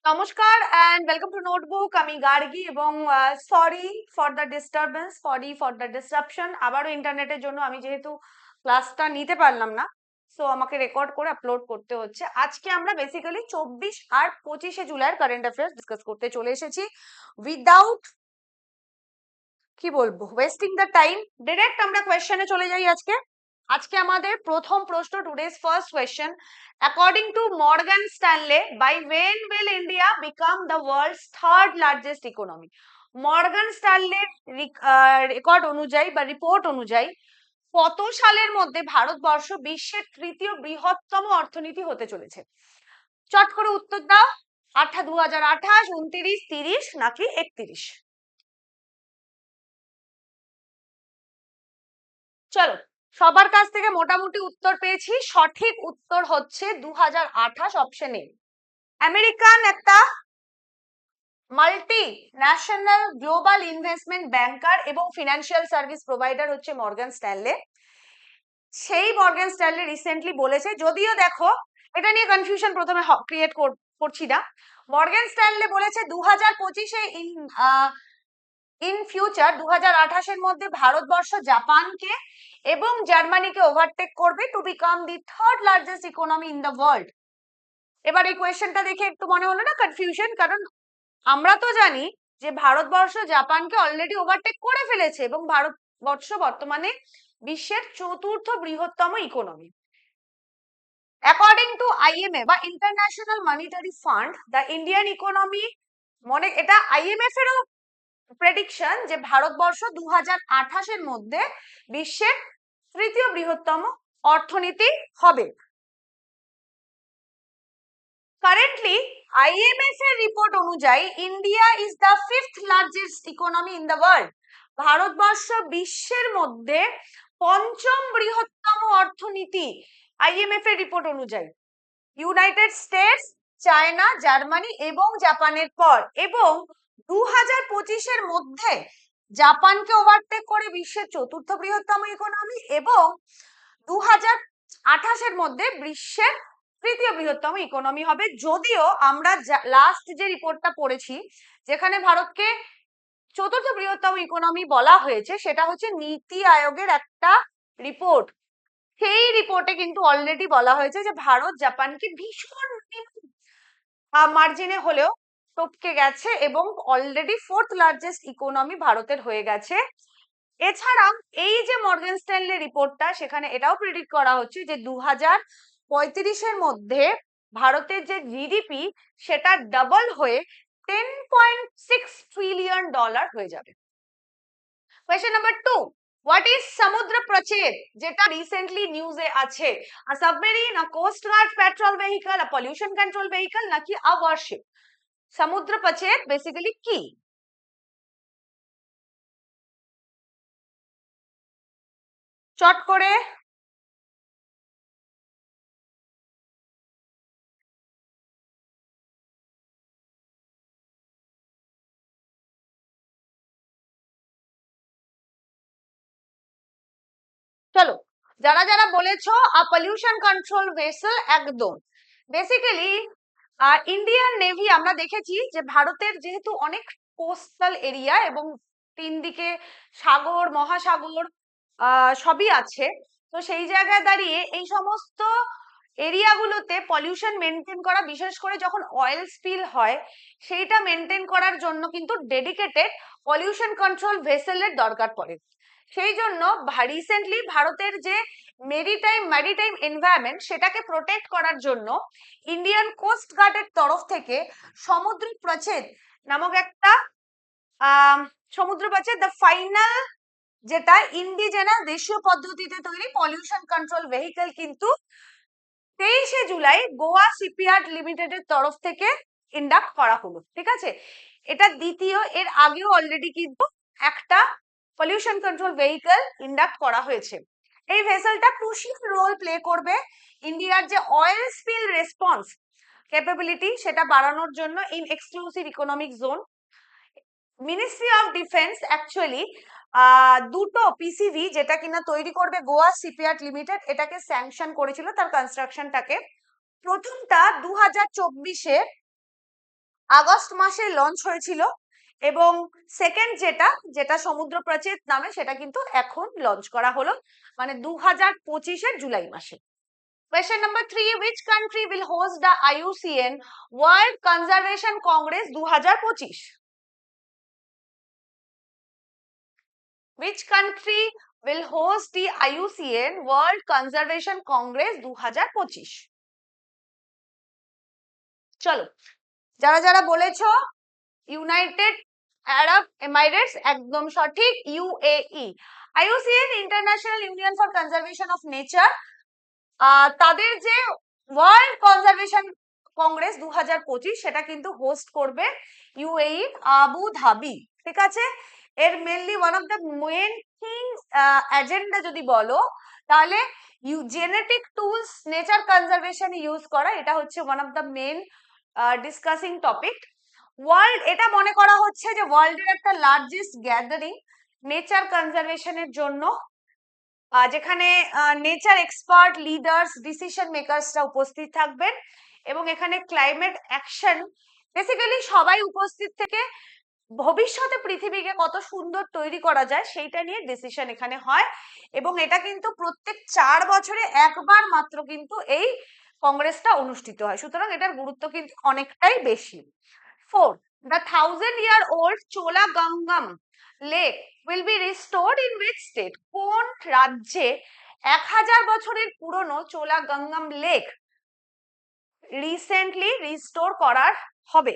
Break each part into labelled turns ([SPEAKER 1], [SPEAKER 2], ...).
[SPEAKER 1] নমস্কার and welcome to notebook. আমি গার্গী এবং sorry for the disturbance, sorry for the disruption. আবারও ইন্টারনেটের জন্য আমি যেহেতু ক্লাসটা নিতে পারলাম না, সো আমাকে রেকর্ড করে আপলোড করতে হচ্ছে। আজকে আমরা বেসিক্যালি 24 আর 25শে জুলাইয়ের কারেন্ট অ্যাফেয়ার্স ডিসকাস করতে চলে এসেছি উইদাউট কি বলবো ওয়েস্টিং দ্য টাইম। ডিরেক্ট আমরা কোয়েশ্চেনে চলে যাই। আজকে আমাদের প্রথম প্রশ্ন, today's first question. According to Morgan Stanley, by when will India become the world's third largest economy? মর্গান স্ট্যানলের রেকর্ড অনুযায়ী বা রিপোর্ট অনুযায়ী কত সালের মধ্যে ভারতবর্ষ বিশ্বের তৃতীয় বৃহত্তম অর্থনীতি হতে চলেছে? চট করে উত্তর দাও। 2028, 29, 30 নাকি 31? চলো, সবার কাছ থেকে মোটামুটি উত্তর পেয়েছি। সঠিক উত্তর হচ্ছে 2028, অপশন এ। আমেরিকান একটা multi national global investment banker এবং ফিনান্সিয়াল সার্ভিস প্রোভাইডার হচ্ছে মর্গান স্ট্যানলে। সেই মর্গান স্ট্যানলে রিসেন্টলি বলেছে, যদিও দেখো এটা নিয়ে কনফিউশন প্রথমে ক্রিয়েট করছি না। মর্গান স্ট্যানলে বলেছে 2025-এ ইন ফিউচার 2028-এর মধ্যে ভারতবর্ষ জাপানকে এবং জার্মানিকে ওভারটেক করবে to become the third largest economy in the world. এবার এই কোয়েশ্চেনটা দেখে একটু মনে হলো না কনফিউশন? কারণ আমরা তো জানি যে ভারতবর্ষ জাপানকে অলরেডি ওভারটেক করে ফেলেছে এবং ভারতবর্ষ বর্তমানে বিশ্বের চতুর্থ বৃহত্তম ইকোনমি। অ্যাকর্ডিং টু IMF বা international monetary fund, the Indian economy, মনে এটা IMF এরও প্রেডিকশন যে ভারতবর্ষ 2028-এর মধ্যে বিশ্বের তৃতীয় বৃহত্তম অর্থনীতি হবে। কারেন্টলি IMF এর রিপোর্ট অনুযায়ী India is the fifth largest economy in the world. Bharatvarsha বিশ্বের মধ্যে পঞ্চম বৃহত্তম অর্থনীতি IMF এর রিপোর্ট অনুযায়ী, ইউনাইটেড স্টেটস, চায়না, জার্মানি এবং জাপানের পর। এবং 2025-এর মধ্যে জাপানকে ওভারটেক করে বিশ্বের চতুর্থ বৃহত্তম ইকোনমি এবং 2028-এর মধ্যে বিশ্বের তৃতীয় বৃহত্তম ইকোনমি হবে। যদিও আমরা লাস্ট যে রিপোর্টটা পড়েছি যেখানে ভারতকে চতুর্থ বৃহত্তম ইকোনমি বলা হয়েছে, সেটা হচ্ছে নীতি আয়োগের একটা রিপোর্ট। সেই রিপোর্টে কিন্তু অলরেডি বলা হয়েছে যে ভারত জাপানকে ভীষণ মার্জিনে হলেও টপকে গেছে এবং অলরেডি ফোর্থ লার্জেস্ট ইকোনমি ভারতের হয়ে গেছে। এছাড়া এই যে মর্গান স্ট্যানলে রিপোর্টটা, সেখানে এটাও প্রেডিক্ট করা হচ্ছে যে 2035-এর মধ্যে ভারতের যে জিডিপি সেটা ডাবল হয়ে $10.6 ট্রিলিয়ন হয়ে যাবে। কোয়েশ্চেন নাম্বার 2, হোয়াট ইজ সমুদ্র প্রাচীর, যেটা রিসেন্টলি নিউজে আছে? আ সাবমেরিন, আ কোস্ট গার্ড পেট্রোল ভেহিকল, আ পলিউশন কন্ট্রোল ভেহিকল নাকি আ ওয়ারশিপ? সমুদ্র প্রাচীর বেসিক্যালি কি? চট করে চলো, যারা যারা বলেছো আ পলিউশন কন্ট্রোল ভেসেল, একদম। বেসিক্যালি ইন্ডিয়ান নেভি, আমরা দেখেছি যে ভারতের যেহেতু অনেক কোস্টাল এরিয়া এবং তিন দিকে সাগর মহাসাগর সবই আছে, তো সেই জায়গায় দাঁড়িয়ে এই সমস্ত এরিয়াগুলোতে পলিউশন মেনটেন করা, বিশেষ করে যখন অয়েল স্পিল হয়, সেইটা মেনটেন করার জন্য কিন্তু ডেডিকেটেড পলিউশন কন্ট্রোল ভেসেলের দরকার পড়ে। সেই জন্য রিসেন্টলি ভারতের যে ম্যারিটাইম এনভায়রনমেন্ট, সেটাকে প্রোটেক্ট করার জন্য ইন্ডিয়ান কোস্ট গার্ডের তরফ থেকে সমুদ্র প্রাচীর নামক একটা সমুদ্র প্রাচীর, দ্য ফাইনাল, যেটা ইন্ডিজেনাস দেশীয় পদ্ধতিতে তৈরি পলিউশন কন্ট্রোল ভেহিকল, কিন্তু 23শে জুলাই গোয়া শিপইয়ার্ড লিমিটেডের তরফ থেকে ইন্ডাক্ট করা হলো। ঠিক আছে, এটা দ্বিতীয়, এর আগেও অলরেডি কিন্তু একটা পলিউশন কন্ট্রোল ভেহিকল ইন্ডাক্ট করা হয়েছে। এই ভেসেলটা ক্রুশিয়াল রোল প্লে করবে ইন্ডিয়ার যে অয়েল স্পিল রেসপন্স ক্যাপাবিলিটি সেটা বাড়ানোর জন্য in exclusive economic zone. Ministry of defence actually দুটো পিসিভি যেটা কিনা তৈরি করবে গোয়া শিপইয়ার্ড লিমিটেড, এটাকে স্যাংশন করেছিল তার কনস্ট্রাকশনটাকে। প্রথমটা 2024-এ আগস্ট মাসে লঞ্চ হয়েছিল, এবং সেকেন্ড যেটা যেটা সমুদ্রপ্রাচীর নামে সেটা কিন্তু এখন লঞ্চ করা হলো, মানে 2025-এর জুলাই মাসে। Question number 3, which country will host the IUCN World Conservation Congress 2025? Which country will host the IUCN World Conservation Congress 2025? চলো, যারা যারা বলেছো ইউনাইটেড আরব এমিরেটস, একদম সঠিক, UAE. IUCN international union for conservation of nature, তাদের যে ওয়ার্ল্ড কনজারভেশন কংগ্রেস 2025 সেটা কিন্তু হোস্ট করবে ইউএই আবু ধাবি, ঠিক আছে। এর mainly one of the main thing agenda যদি বলো তাহলে genetic tools nature conservation use করা, এটা হচ্ছে one of the main discussing topic. World, এটা মনে করা হচ্ছে যে ওয়ার্ল্ডের একটা লার্জেস্ট গ্যাদারিং নেচার কনজারভেশনের জন্য, যেখানে নেচার এক্সপার্ট, লিডার্স, ডিসিশন মেকারসরা উপস্থিত থাকবেন, এবং এখানে ক্লাইমেট অ্যাকশন, বেসিক্যালি সবাই উপস্থিত থেকে ভবিষ্যতে পৃথিবীকে কত সুন্দর তৈরি করা যায় সেইটা নিয়ে ডিসিশন এখানে হয়, এবং এটা কিন্তু প্রত্যেক 4 বছরে একবার মাত্র কিন্তু এই কংগ্রেসটা অনুষ্ঠিত হয়, সুতরাং এটার গুরুত্ব কিন্তু অনেকটাই বেশি। 4, the 1000-year-old Chola Gangam Lake will be restored in which state? কোন রাজ্যে 1000 বছরের পুরনো চোলা গঙ্গাম লেক রিসেন্টলি রিস্টোর করার হবে?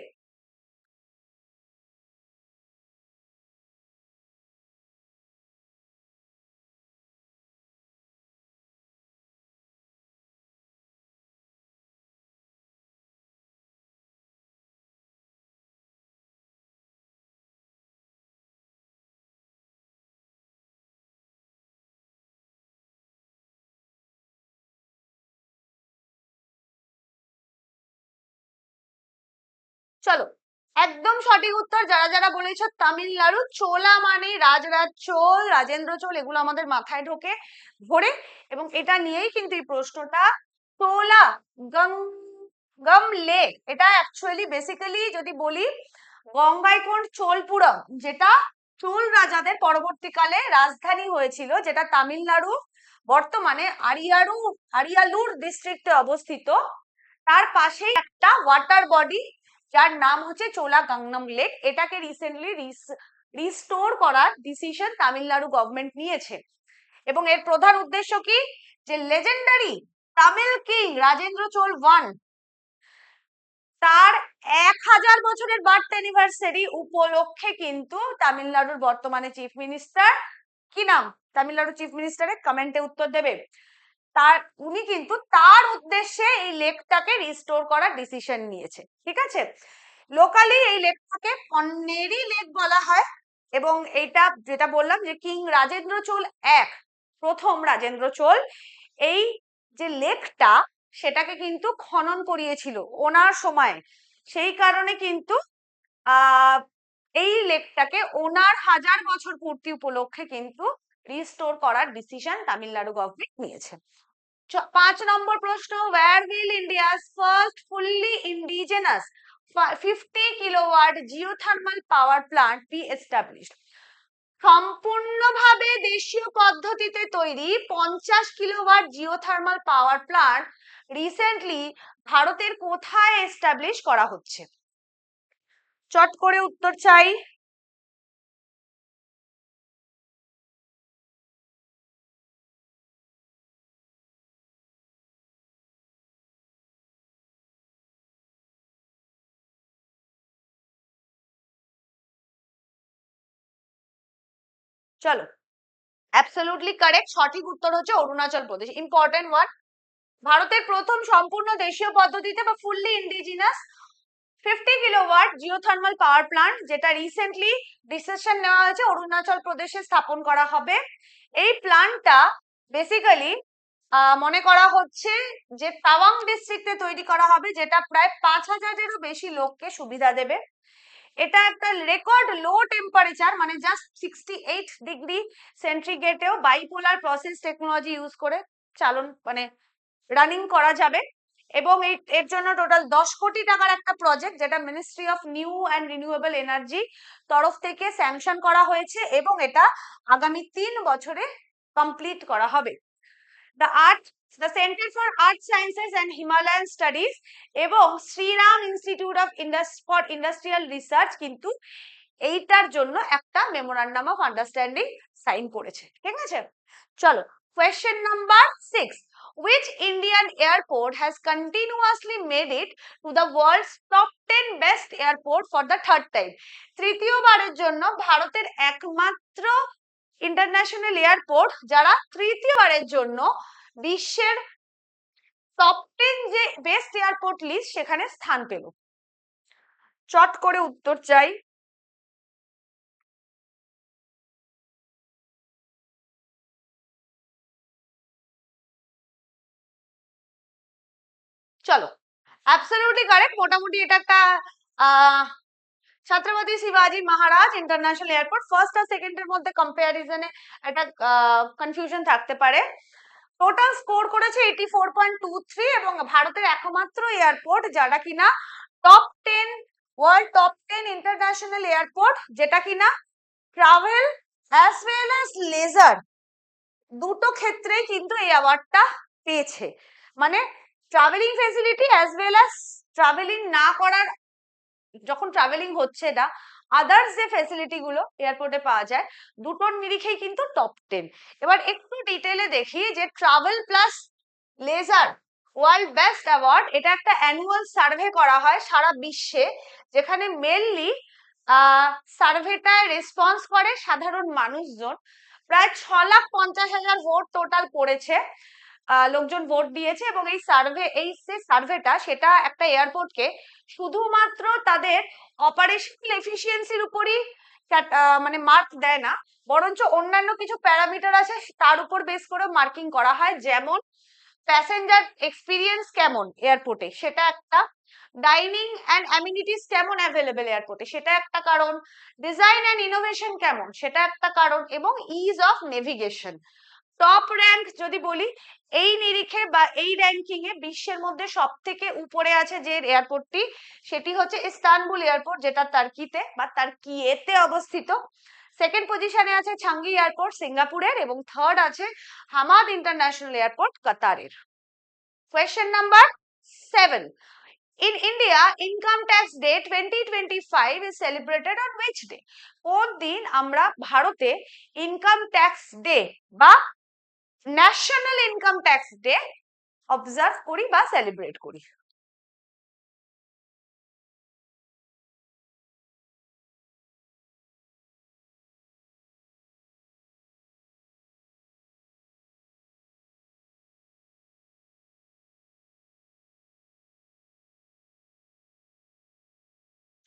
[SPEAKER 1] চলো, একদম সঠিক উত্তর। যারা যারা বলেছো তামিলনাড়ু, চোলা মানে রাজরাজ চোল, রাজেন্দ্র চোল, এগুলো আমাদের মাথায় ঢোকে ভরে, এবং এটা নিয়েই কিন্তু এই প্রশ্নটা। চোলা গঙ্গম লেক, এটা অ্যাকচুয়ালি বেসিক্যালি যদি বলি গঙ্গাইকোন্ড চোলপুরম, যেটা চোল রাজাদের পরবর্তীকালে রাজধানী হয়েছিল, যেটা তামিলনাড়ু বর্তমানে আরিয়ালুর ডিস্ট্রিক্টে অবস্থিত, তার পাশেই একটা ওয়াটার বডি যার নাম হচ্ছে চোলা গঙ্গম লেক, এটাকে রিসেন্টলি রিস্টোর করার ডিসিশন তামিলনাড়ু গভর্নমেন্ট নিয়েছে। এবং এর প্রধান উদ্দেশ্য কি, যে legendary Tamil king Rajendra Chola one, তার 1000 বছরের বার্থ অ্যানিভার্সারি উপলক্ষে কিন্তু তামিলনাড়ুর বর্তমানে চিফ মিনিস্টার, কি নাম তামিলনাড়ু চিফ মিনিস্টারের, কমেন্টে উত্তর দেবে, তার উনি কিন্তু তার উদ্দেশ্যে এই লেকটাকে রিস্টোর করার ডিসিশন নিয়েছে, ঠিক আছে। লোকালি এই লেকটাকে পন্নেরি লেক বলা হয়, এবং এইটা যেটা বললাম যে কিং রাজেন্দ্র চোল এক, প্রথম রাজেন্দ্র চোল এই যে লেকটা সেটাকে কিন্তু খনন করিয়েছিল ওনার সময়, সেই কারণে কিন্তু এই লেকটাকে ওনার 1000 বছর পূর্তি উপলক্ষে কিন্তু রিস্টোর করার ডিসিশন তামিলনাড়ু গভর্নমেন্ট নিয়েছে। 5 নম্বর প্রশ্ন, where will India's first fully indigenous 50 kilowatt geothermal power plant be established? সম্পূর্ণভাবে দেশীয় পদ্ধতিতে তৈরি 50 kilowatt geothermal power plant recently ভারতের কোথায় এস্টাবলিশ করা হচ্ছে? চট করে উত্তর চাই। চলো, অ্যাবসলিউটলি কারেক্ট, সঠিক উত্তর হচ্ছে অরুণাচল প্রদেশ। ইম্পর্টেন্ট ওয়ান, ভারতের প্রথম সম্পূর্ণ দেশীয় পদ্ধতিতে বা fully indigenous 50 kilowatt geothermal power plant, যেটা রিসেন্টলি ডিসিশন নেওয়া হয়েছে অরুণাচল প্রদেশে স্থাপন করা হবে। এই প্ল্যান্টটা বেসিক্যালি মনে করা হচ্ছে যে তাওয়াং ডিস্ট্রিক্টে তৈরি করা হবে, যেটা প্রায় 5000-এরও বেশি লোককে সুবিধা দেবে। এটা একটা রেকর্ড লো টেম্পারেচার, মানে জাস্ট 68 ডিগ্রি সেন্টিগ্রেডেও বাইপোলার প্রসেস টেকনোলজি ইউজ করে চালন মানে রানিং করা যাবে, এবং এর জন্য টোটাল 10 কোটি টাকার একটা প্রজেক্ট, যেটা ministry of new and renewable energy তরফ থেকে স্যাংশন করা হয়েছে এবং এটা আগামী 3 বছরে কমপ্লিট করা হবে। The centre for earth sciences and Himalayan studies এবং Shriram institute of industrial research কিন্তু এইটার জন্য একটা মেমোরান্ডাম অফ আন্ডারস্ট্যান্ডিং সাইন করেছে। ঠিক আছে, চলো question number 6, which Indian airport has continuously made it to the world's top 10 best airport for the third time? তৃতীয়বারের জন্য ভারতের একমাত্র ইন্টারন্যাশনাল এয়ারপোর্ট যারা তৃতীয়বারের জন্য বিশ্বের টপ 10 যে বেস্ট এয়ারপোর্ট লিস্ট সেখানে স্থান পেল। চট করে উত্তর চাই। চলো, অ্যাবসলিউটলি কারেক্ট। মোটামুটি এটা একটা ছত্রপতি শিবাজি মহারাজ ইন্টারন্যাশনাল এয়ারপোর্ট। ফার্স্ট আর সেকেন্ডের মধ্যে কম্পারিজনে একটা কনফিউশন থাকতে পারে। টোটাল স্কোর করেছে 84.23 এবং ভারতের একমাত্র এয়ারপোর্ট যারা কিনা top 10 world top 10 international airport, যেটা কিনা travel as well as leisure দুটো ক্ষেত্রেই কিন্তু এই অ্যাওয়ার্ডটা পেয়েছে। মানে traveling facility as well as traveling না করার, যখন ট্রাভেলিং হচ্ছে না, আদার্স যে ফেসিলিটি গুলো এয়ারপোর্টে পাওয়া যায় দুটোর নিরিখেই কিন্তু টপ 10। এবার একটু ডিটেলে দেখি যে travel plus leisure world best award, এটা একটা অ্যানুয়াল সার্ভে করা হয় সারা বিশ্বে, যেখানে মেনলি সার্ভেটায় রেসপন্স করে সাধারণ মানুষজন। প্রায় 6,50,000 ভোট টোটাল পড়েছে, লোকজন ভোট দিয়েছে এবং এই যে সার্ভেটা সেটা একটা এয়ারপোর্টকে শুধুমাত্র তাদের অপারেশনাল এফিসিয়েন্সির উপরই মানে মার্ক দেয় না, বরঞ্চ অন্যান্য কিছু প্যারামিটার আছে তার উপর বেস করে মার্কিং করা হয়। যেমন প্যাসেঞ্জার এক্সপিরিয়েন্স কেমন এয়ারপোর্টে সেটা একটা, ডাইনিং অ্যান্ড অ্যামিনিটিস কেমন অ্যাভেলেবেল এয়ারপোর্টে সেটা একটা কারণ, ডিজাইন অ্যান্ড ইনোভেশন কেমন সেটা একটা কারণ, এবং is of navigation. Top rank যদি বলি, এই নিরিখে বা এই র্যাঙ্কিং এ বিশ্বের মধ্যে সব থেকে উপরে আছে যে এয়ারপোর্টটি, সেটি হচ্ছে ইস্তানবুল এয়ারপোর্ট, যেটা তার্কিতে বা তার্কিয়েতে অবস্থিত। সেকেন্ড পজিশনে আছে চাঙ্গি এয়ারপোর্ট সিঙ্গাপুরের, এবং থার্ড আছে হামাদ ইন্টারন্যাশনাল এয়ারপোর্ট কাতারের। Question number 7, in India income tax day 2025 is celebrated on which day? কোন দিন আমরা ভারতে ইনকাম ট্যাক্স ডে বা national income tax day observe করি বা সেলিব্রেট করি?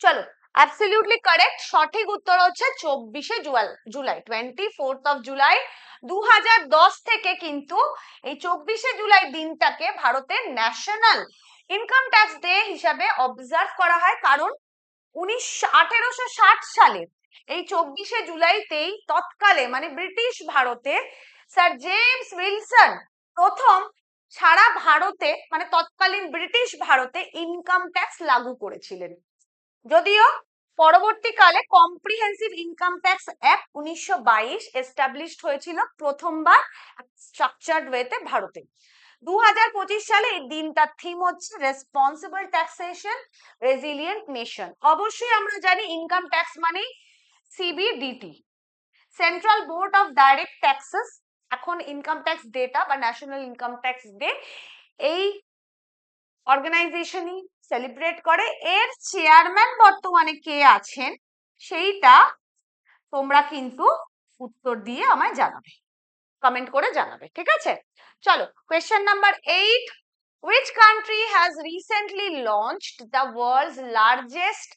[SPEAKER 1] চলো, অ্যাবসলিউটলি কারেক্ট। সঠিক উত্তর হচ্ছে 24শে জুলাই, 24th of জুলাই 2010 থেকে কিন্তু এই 24শে জুলাই দিনটাকে ভারতের ন্যাশনাল ইনকাম ট্যাক্স ডে হিসাবে অবজার্ভ করা হয়। কারণ 1860 সালে এই 24শে জুলাইতেই তৎকালে মানে ব্রিটিশ ভারতে স্যার জেমস উইলসন প্রথম সারা ভারতে মানে তৎকালীন ব্রিটিশ ভারতে ইনকাম ট্যাক্স লাগু করেছিলেন। যদিও পরবর্তীকালে comprehensive income tax act 1922 established হয়েছিল প্রথমবার স্ট্রাকচার্ড ওয়েতে ভারতে। 2025 সালে এই দিনটার থিম হচ্ছে রেসপন্সিবল ট্যাক্সেশন রেজিলিয়েন্ট নেশন। অবশ্যই আমরা জানি ইনকাম ট্যাক্স মানে সিবিডিটি, central board of direct taxes. এখন ইনকাম ট্যাক্স ডেটা বা ন্যাশনাল ইনকাম ট্যাক্স ডে এই অর্গানাইজেশনই সেলিব্রেট করে। এর চেয়ারম্যান বর্তমানে কে আছেন সেইটা তোমরা কিন্তু উত্তর দিয়ে আমায় জানাবে, কমেন্ট করে জানাবে। ঠিক আছে, চলো question number 8, which country has recently launched the world's largest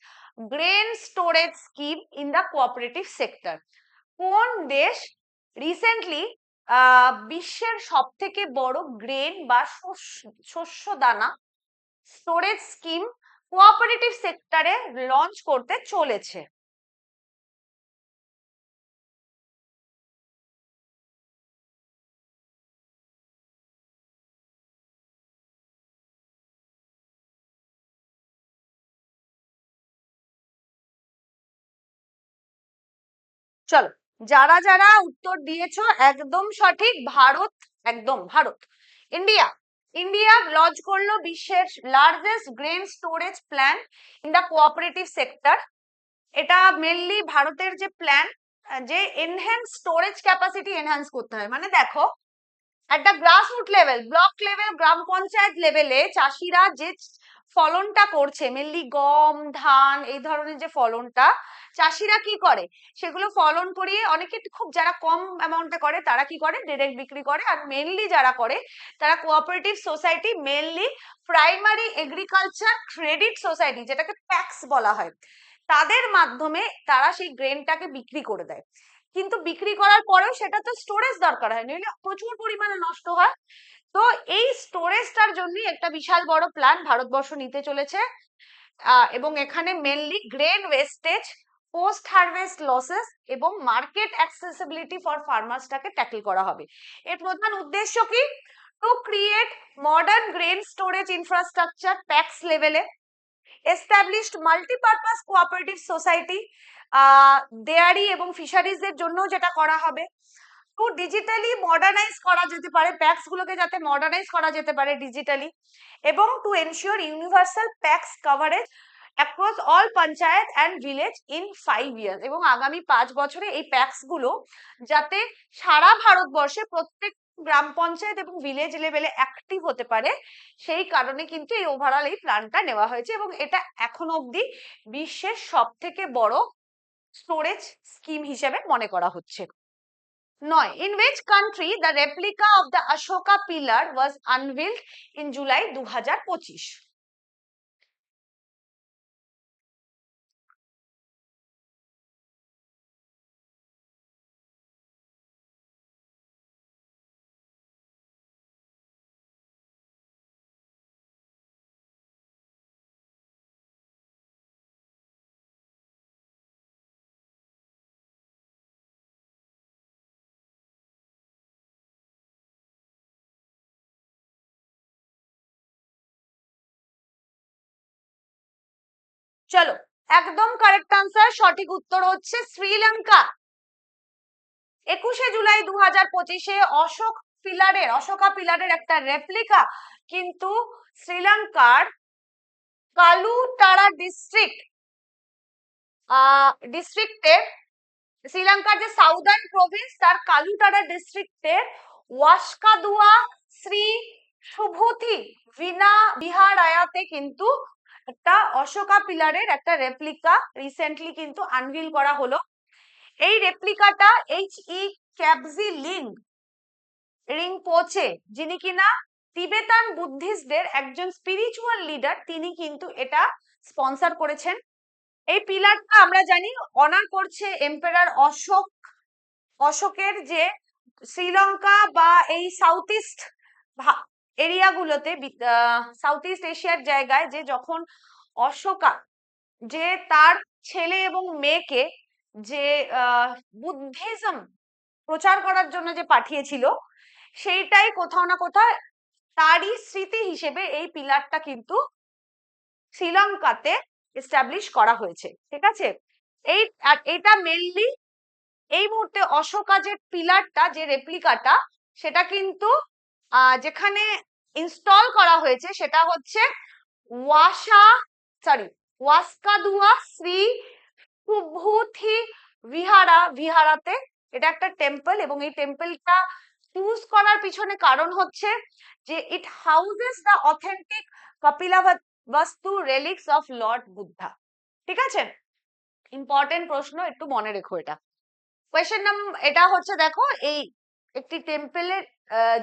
[SPEAKER 1] grain storage scheme in the cooperative sector? কোন দেশ রিসেন্টলি বিশ্বের সব থেকে বড় গ্রেন বা শস্য দানা স্টোরেজ স্কিম কোঅপারেটিভ সেক্টরে লঞ্চ করতে চলেছে? চলো, যারা যারা উত্তর দিয়েছো একদম সঠিক। ভারত, একদম ভারত। ইন্ডিয়া, ইন্ডিয়া লঞ্চ করলো বিশ্বের largest grain storage plan in the cooperative sector. এটা মেনলি ভারতের যে প্ল্যান, যে এনহ্যান্স স্টোরেজ ক্যাপাসিটি এনহ্যান্স করতে হয়। মানে দেখো, একটা গ্রাসরুট লেভেল, ব্লক লেভেল, গ্রাম পঞ্চায়েত লেভেলে চাষিরা যে ফলনটা করছে, মেনলি গম, ধান, এই ধরনের যে ফলনটা চাষিরা কি করে, সেগুলো ফলন করিয়ে অনেকে খুব, যারা কম অ্যামাউন্টে করে তারা কি করে, ডিরেক্ট বিক্রি করে। আর মেনলি যারা করে তারা cooperative society, mainly primary agriculture credit society, যেটাকে প্যাক্স বলা হয়, তাদের মাধ্যমে তারা সেই গ্রেনটাকে বিক্রি করে দেয়। কিন্তু বিক্রি করার পরেও সেটা তো স্টোরেজ দরকার হয়, নইলে প্রচুর পরিমাণে নষ্ট হয়। তো এই স্টোরেজটার জন্যই একটা বিশাল বড় প্ল্যান ভারতবর্ষ নিতে চলেছে। এবং এখানে mainly grain wastage, post harvest losses এবং মার্কেট অ্যাক্সেসিবিলিটি ফর ফার্মার্সটাকে ট্যাকল করা হবে। এর প্রধান উদ্দেশ্য কি? To create modern grain storage infrastructure PACS লেভেলে, established multipurpose cooperative society, dairy এবং ফিশারিজ এর জন্য যেটা করা হবে, টু ডিজিটালি মডার্নাইজ করা যেতে পারে প্যাক্স গুলোকে, যাতে মডার্নাইজ করা যেতে পারে ডিজিটালি, এবং to ensure universal packs coverage across all panchayat and village in 5 years. এবং আগামী 5 বছরে এই প্যাক্স গুলো যাতে সারা ভারতবর্ষে প্রত্যেক গ্রাম পঞ্চায়েত এবং ভিলেজ লেভেলে অ্যাক্টিভ হতে পারে, সেই কারণে কিন্তু এই ওভারঅল এই প্ল্যানটা নেওয়া হয়েছে। এবং এটা এখনো অবধি বিশ্বের সব থেকে বড় স্টোরেজ স্কিম হিসেবে মনে করা হচ্ছে। 9. In which country the replica of the Ashoka pillar was unveiled in July 2025? চলো, একদম কারেক্ট আনসার, সঠিক উত্তর হচ্ছে শ্রীলঙ্কা। 21শে জুলাই 2025-এ অশোকা পিলারের একটা রেপ্লিকা কিন্তু শ্রীলঙ্কার কালুটারা ডিস্ট্রিক্টের, শ্রীলঙ্কার যে সাউদার্ন প্রভিন্স তার কালুটারা ডিস্ট্রিক্টের ওয়াস্কাদুয়া শ্রী সুভূতি বিহারায়াতে কিন্তু একটা অশোকা পিলারের একটা রেপ্লিকা রিসেন্টলি কিন্তু আনভিল করা হলো। এই রেপ্লিকাটা H.E. ক্যাবজি রিংপোচে, যিনি কিনা তিবেতান বুদ্ধিস্টদের একজন স্পিরিচুয়াল লিডার, তিনি কিন্তু এটা স্পন্সর করেছেন। এই পিলারটা আমরা জানি অনার করছে এম্পারার অশোকের, যে শ্রীলঙ্কা বা এই সাউথ ইস্ট এরিয়াগুলোতে, সাউথ ইস্ট এশিয়ার জায়গায়, যে যখন অশোকা যে তার ছেলে এবং মেয়েকে যে বুদ্ধিজম প্রচার করার জন্য যে পাঠিয়েছিল, সেইটাই কোথাও না কোথাও তারই স্মৃতি হিসেবে এই পিলারটা কিন্তু শ্রীলঙ্কাতে এস্টাবলিশ করা হয়েছে। ঠিক আছে, এটা মেনলি এই মুহূর্তে অশোকা যে পিলারটা, যে রেপ্লিকাটা, সেটা কিন্তু যেখানে ইনস্টল করা হয়েছে সেটা হচ্ছে ওয়াস্কাদুয়া শ্রী সুভূতি বিহারাতে। এটা একটা টেম্পল, এবং এই টেম্পলটা চুজ করার পিছনে কারণ হচ্ছে যে it houses the authentic Kapilavastu relics of Lord Buddha. ঠিক আছে, ইম্পর্টেন্ট প্রশ্ন, একটু মনে রেখো এটা। কোয়েশ্চেন এটা হচ্ছে, দেখো, এই একটি টেম্পলের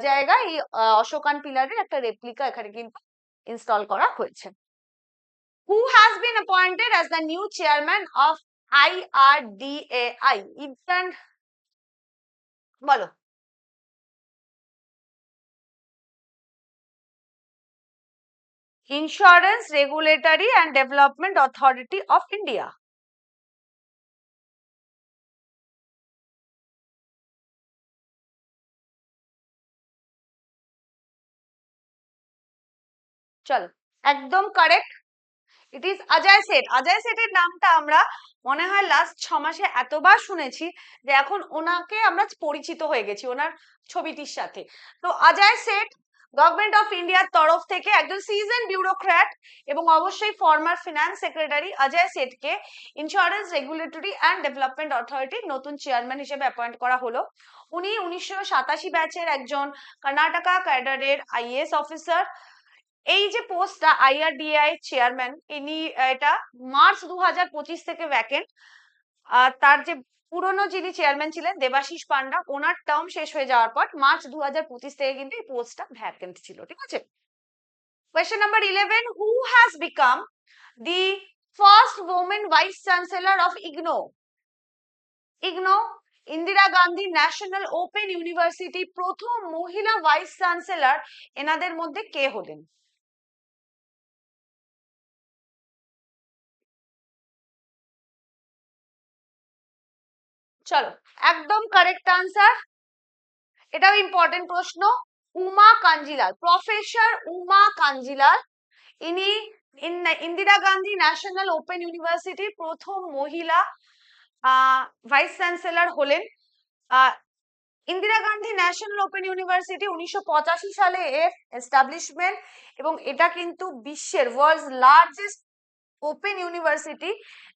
[SPEAKER 1] জায়গায় এই অশোকান পিলারের একটা রেপ্লিকা এখানে কিন্তু ইনস্টল করা হয়েছে। Who has been appointed as the new chairman of IRDAI? Instant বলো। Insurance Regulatory and Development Authority of India. চলো, একদম correct. It is Ajay Seth. Ajay সেঠের নামটা আমরা মনে হয় লাস্ট 6 মাসে এতবার শুনেছি যে এখন ওনাকে আমরা পরিচিত হয়ে গেছি ওনার ছবিটির সাথে। তো অজয় সেঠ গভর্নমেন্ট অফ ইন্ডিয়ার তরফ থেকে একজন সিজন বিউরোক্র্যাট এবং অবশ্যই ফর্মার ফিনান্স সেক্রেটারি অজয় সেঠকে ইন্স্যুরেন্স রেগুলেটরি অ্যান্ড ডেভেলপমেন্ট অথরিটির নতুন চেয়ারম্যান হিসেবে অ্যাপয়েন্ট করা হলো। উনি 1987 ব্যাচের একজন কর্ণাটকা ক্যাডারের আইএএস অফিসার। এই যে পোস্টটা আইআরডিআই চেয়ারম্যান, ইনি এটা মার্চ 2025 থেকে ভ্যাকেন্ট। আর তার যে পুরনো যিনি চেয়ারম্যান ছিলেন দেবাশিস পান্ডা, ওনার টার্ম শেষ হয়ে যাওয়ার পর মার্চ 2025 থেকে কিন্তু এই পোস্টটা ভ্যাকেন্ট ছিল। ঠিক আছে, question number 11, who has become the first women vice chancellor of ignore? Ignore Indira Gandhi national open university প্রথম মহিলা ভাইস চ্যান্সেলর এনাদের মধ্যে কে হলেন? চলো, একদম কারেক্ট আনসার, এটাও ইম্পর্টেন্ট প্রশ্ন। উমা কাঞ্জিলাল, প্রফেসর উমা কাঞ্জিলাল, ইনি ইন্দিরা গান্ধী ন্যাশনাল ওপেন ইউনিভার্সিটির প্রথম মহিলা ভাইস চ্যান্সেলর হলেন। Indira Gandhi national open university 1985 সালে এর এস্টাবলিশমেন্ট, এবং এটা কিন্তু বিশ্বের ওয়ার্ল্ডস লার্জেস্ট ওপেন ইউনিভার্সিটি,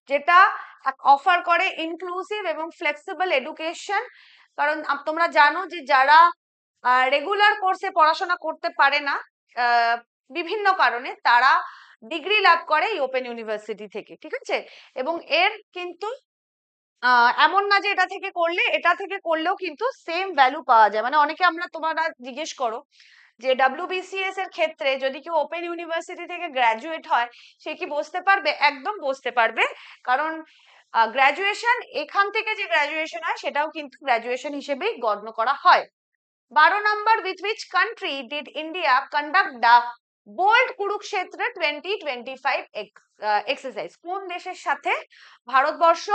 [SPEAKER 1] যেটা অফার করে ইনক্লুসিভ এবং ফ্লেক্সিবল এডুকেশন। কারণ তোমরা জানো যে যারা রেগুলার কোর্সে পড়াশোনা করতে পারে না বিভিন্ন কারণে, তারা ডিগ্রি লাভ করে এই ওপেন ইউনিভার্সিটি থেকে। ঠিক আছে, এবং এর কিন্তু এমন না যে এটা থেকে করলেও কিন্তু সেম ভ্যালু পাওয়া যায়। মানে অনেকে তোমরা জিজ্ঞেস করো যে WBCS এর ক্ষেত্রে যদি কেউ ওপেন ইউনিভার্সিটি থেকে গ্র্যাজুয়েট হয় সে কি বসতে পারবে? একদম বসতে পারবে, কারণ গ্র্যাজুয়েশন এখান থেকে যে গ্র্যাজুয়েশন হয় সেটাও কিন্তু গ্র্যাজুয়েশন হিসেবেই গণ্য করা হয়। 12 নম্বর, with which country did India conduct the Bold Kurukshetra 2025 exercise? কোন দেশের সাথে ভারতবর্ষ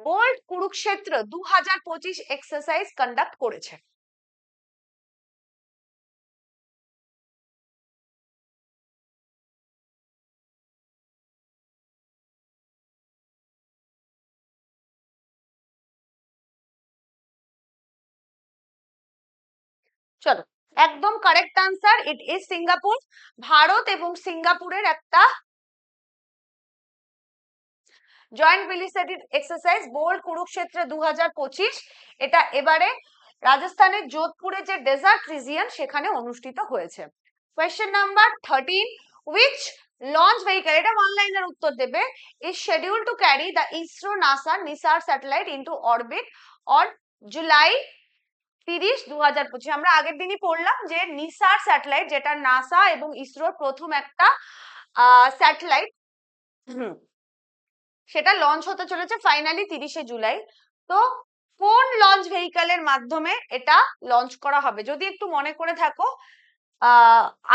[SPEAKER 1] বোল্ড কুরুক্ষেত্র 2025 এক্সারসাইজ কন্ডাক্ট করেছে? চলো, একদম correct answer, it is Singapore. ভারত এবং সিঙ্গাপুরের একটা joint military exercise Bold Kurukshetra 2025, এটা এবারে রাজস্থানের যোধপুরে যে ডেজার্ট রিজিয়ন সেখানে অনুষ্ঠিত হয়েছে। Question number 13, which launch vehicle, এটা অনলাইনের উত্তর দেবে, is scheduled to carry the ISRO NASA NISAR satellite into orbit on July 30, 2025? আমরা আগের দিনই পড়লাম যে নিসার স্যাটেলাইট, যেটা নাসা এবং ইসরোর প্রথম একটা স্যাটেলাইট, সেটা লঞ্চ হতে চলেছে ফাইনালি 30শে জুলাই। তো কোন লঞ্চ ভেহিকলের মাধ্যমে এটা লঞ্চ করা হবে? যদি একটু মনে করে থাকো,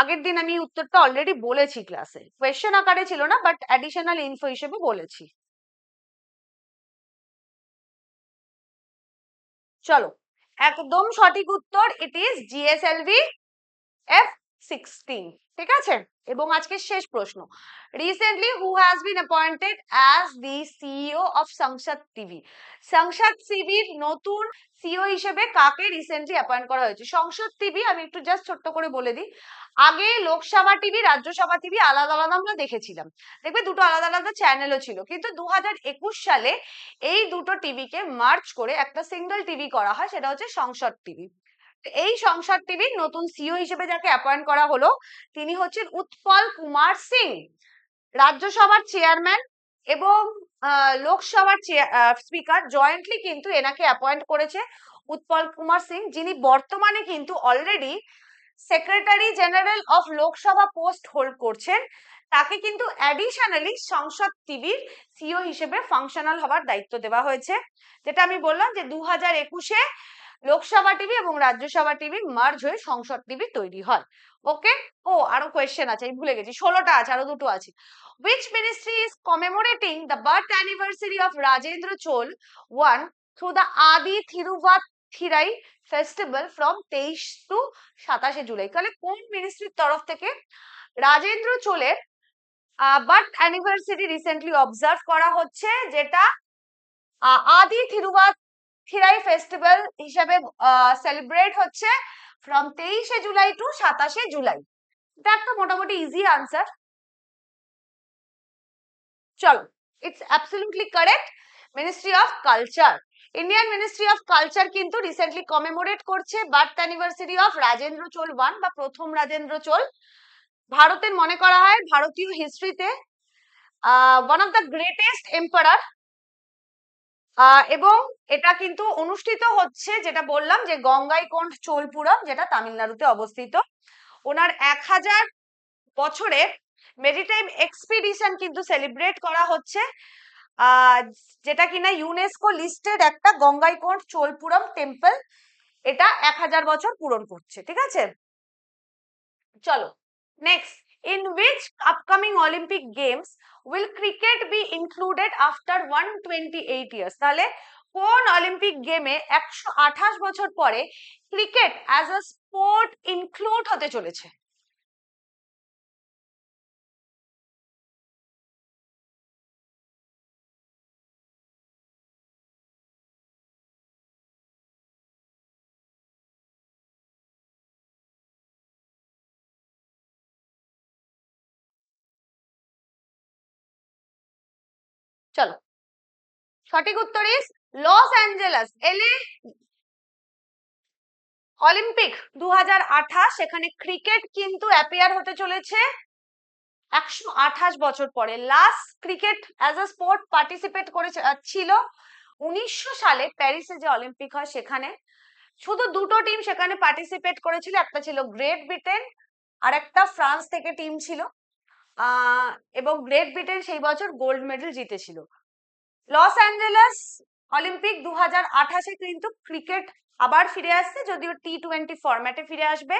[SPEAKER 1] আগের দিন আমি উত্তরটা অলরেডি বলেছি ক্লাসে, কোয়েশ্চেন আকারে ছিল না, বাট অ্যাডিশনাল ইনফো হিসেবে বলেছি। চলো, একদম সঠিক উত্তর, ইট ইজ GSLV F-16। ঠিক আছে, এবং আজকে শেষ প্রশ্ন, recently who has been appointed as the CEO of সংসদ টিভি? সংসদ টিভির নতুন সিইও হিসেবে কাকে রিসেন্টলি অ্যাপয়েন্ট করা হয়েছে? সংসদ টিভি আমি একটু জাস্ট ছোট্ট করে বলে দিই, আগে লোকসভা টিভি রাজ্যসভা টিভি আলাদা আলাদা আমরা দেখেছিলাম, দেখবে দুটো আলাদা আলাদা চ্যানেলও ছিল, কিন্তু 2021 সালে এই দুটো টিভিকে মার্জ করে একটা সিঙ্গেল টিভি করা হয়, সেটা হচ্ছে সংসদ টিভি। এই সংসদ টিভির নতুন সিইও হিসেবে যাকে অ্যাপয়েন্ট করা হলো তিনি হচ্ছেন উৎপল কুমার সিং। রাজ্যসভার চেয়ারম্যান এবং লোকসভার স্পিকার জয়েন্টলি কিন্তু এনাকে অ্যাপয়েন্ট করেছে উৎপল কুমার সিং, যিনি বর্তমানে কিন্তু already secretary general of Lok Sabha post hold করছেন। তাকে কিন্তু অ্যাডিশনালি সংসদ টিভির সিইও হিসেবে ফাংশনাল হওয়ার দায়িত্ব দেওয়া হয়েছে, যেটা আমি বললাম যে 2021-এ লোকসভা টিভি এবং রাজ্যসভা টিভি মার্জ হয়ে সংসদ টিভি তৈরি হয়। ওকে, ও আরো কোয়েশ্চেন আছে, আমি ভুলে গেছি, 16টা আছে, আরো দুটো আছে। Which ministry is commemorating the birth anniversary of Rajendra Chol I through the Adi Thiruvathirai festival from 23 to 27 July? তাহলে কোন মিনিস্ট্রির তরফ থেকে রাজেন্দ্র চোলের বার্থ অ্যানিভার্সারি রিসেন্টলি অবজার্ভ করা হচ্ছে, যেটা আদি থিরুভাথিরাই ফেস্টিভ্যাল হিসাবে সেলিব্রেট হচ্ছে ফ্রম 23শে জুলাই টু 27শে জুলাই। এটা একটা মোটামুটি ইজি আনসার। চলো, it's absolutely correct. Ministry of culture, Indian ministry of culture কিন্তু রিসেন্টলি কমেমোরেট করছে birth anniversary of Rajendra Chola one বা প্রথম রাজেন্দ্র চোল। ভারতের মনে করা হয় ভারতীয় হিস্ট্রিতে one of the greatest emperor. এবং এটা কিন্তু অনুষ্ঠিত হচ্ছে, যেটা বললাম যে গঙ্গাইকোন্ড চোলপুরম, যেটা তামিলনাড়ুতে অবস্থিত। ওনার 1000 বছরের মেরিটাইম এক্সপিডিশন কিন্তু সেলিব্রেট করা হচ্ছে, যেটা কিনা ইউনেস্কো লিস্টেড একটা গঙ্গাইকোন্ড চোলপুরম টেম্পল। এটা 1000 বছর পূরণ করছে, ঠিক আছে। চলো next, in which upcoming Olympic Games will cricket be included after 128 years? তাহলে কোন অলিম্পিক গেমে 128 বছর পরে cricket as a sport include হতে চলেছে? চলো, সঠিক উত্তর ইস লস অ্যাঞ্জেলাস। এলে অলিম্পিক 2028, সেখানে ক্রিকেট কিন্তু অ্যাপিয়ার হতে চলেছে 128 বছর পরে। Last cricket as a sport participate করেছে ছিল 1900 সালে প্যারিসে যে অলিম্পিক হয় সেখানে। শুধু দুটো টিম সেখানে পার্টিসিপেট করেছিল, একটা ছিল গ্রেট ব্রিটেন আর একটা ফ্রান্স থেকে টিম ছিল। এবং গ্রেট ব্রিটেন সেই বছর গোল্ড মেডেল জিতেছিল। লস অ্যাঞ্জেলাস অলিম্পিক 2028-এ কিন্তু ক্রিকেট আবার ফিরে আসছে, যদিও T20 ফরম্যাটে ফিরে আসবে।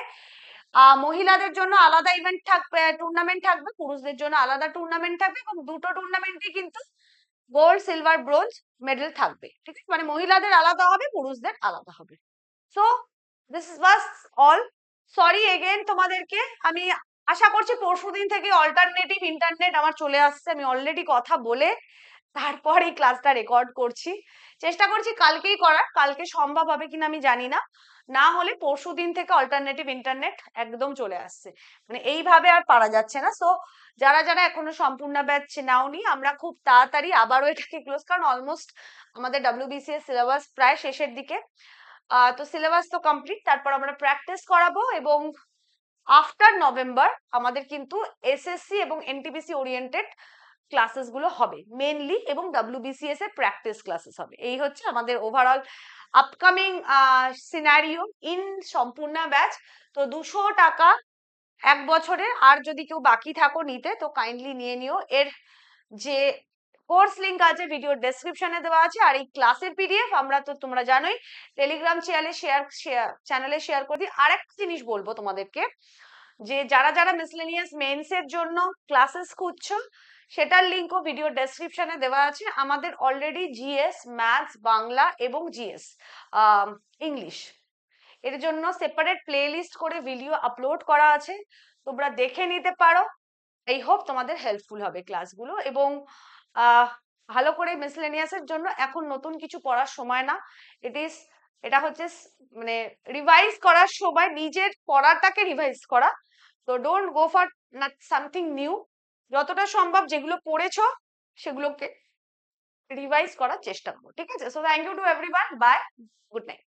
[SPEAKER 1] মহিলাদের জন্য আলাদা ইভেন্ট থাকবে, টুর্নামেন্ট থাকবে, পুরুষদের জন্য আলাদা টুর্নামেন্ট থাকবে, এবং দুটো টুর্নামেন্টে কিন্তু গোল্ড সিলভার ব্রোঞ্জ মেডেল থাকবে, ঠিক আছে। মানে মহিলাদের আলাদা হবে, পুরুষদের আলাদা হবে। So this was all. Sorry again তোমাদেরকে। আমি আশা করছি পরশুদিন থেকে অল্টারনেটিভ ইন্টারনেট আমার চলে আসছে। আমি অলরেডি কথা বলে তারপর এই ক্লাসটা রেকর্ড করছি, চেষ্টা করছি কালকেই করার। কালকে সম্ভব হবে কিনা আমি জানি না, না হলে পরশুদিন থেকে অল্টারনেটিভ ইন্টারনেট একদম চলে আসছে। মানে এইভাবে আর পারা যাচ্ছে না। সো যারা যারা এখনো সম্পূর্ণ ব্যাচ নাওনি, আমরা খুব তাড়াতাড়ি আবারও এটাকে ক্লোজ, কারণ অলমোস্ট আমাদের WBCS সিলেবাস প্রায় শেষের দিকে। তো সিলেবাস তো কমপ্লিট, তারপর আমরা প্র্যাকটিস করাবো, এবং আফটার নভেম্বর আমাদের কিন্তু SSC এবং NTPC ওরিয়েন্টেড ক্লাসেস গুলো হবে মেনলি, এবং WBCS এর প্র্যাকটিস ক্লাসেস হবে। এই হচ্ছে আমাদের ওভারঅল আপকামিং সিনারিও ইন সম্পূর্ণ ব্যাচ। তো 200 টাকা এক বছরে, আর যদি কেউ বাকি থাকো নিতে তো কাইন্ডলি নিয়ে নিও। এর যে কোর্স লিংক আছে ভিডিও ডেসক্রিপশনে দেওয়া আছে, আর এই ক্লাসের PDF আমরা তো তোমরা জানোই টেলিগ্রাম চ্যানেলে শেয়ার করে দিই। আরেকটা জিনিস বলবো তোমাদেরকে, যে যারা যারা মিসলেনিয়াস মেন্স এর জন্য ক্লাসেস খুঁজছো, সেটার লিংকও ভিডিও ডেসক্রিপশনে দেওয়া আছে। আমাদের অলরেডি GS, ম্যাথস, বাংলা এবং GS ইংলিশ এর জন্য সেপারেট প্লেলিস্ট করে ভিডিও আপলোড করা আছে, তোমরা দেখে নিতে পারো। এই হোপ তোমাদের হেল্পফুল হবে ক্লাসগুলো। এবং ভালো করে মিসলেনিয়াস এর জন্য এখন নতুন কিছু পড়ার সময় না, এটা হচ্ছে মানে রিভাইজ করার সময়, নিজের পড়াটাকে রিভাইজ করা। তো don't go for something new, যতটা সম্ভব যেগুলো পড়েছো সেগুলোকে রিভাইজ করার চেষ্টা করো, ঠিক আছে। So thank you to everyone, bye, good night.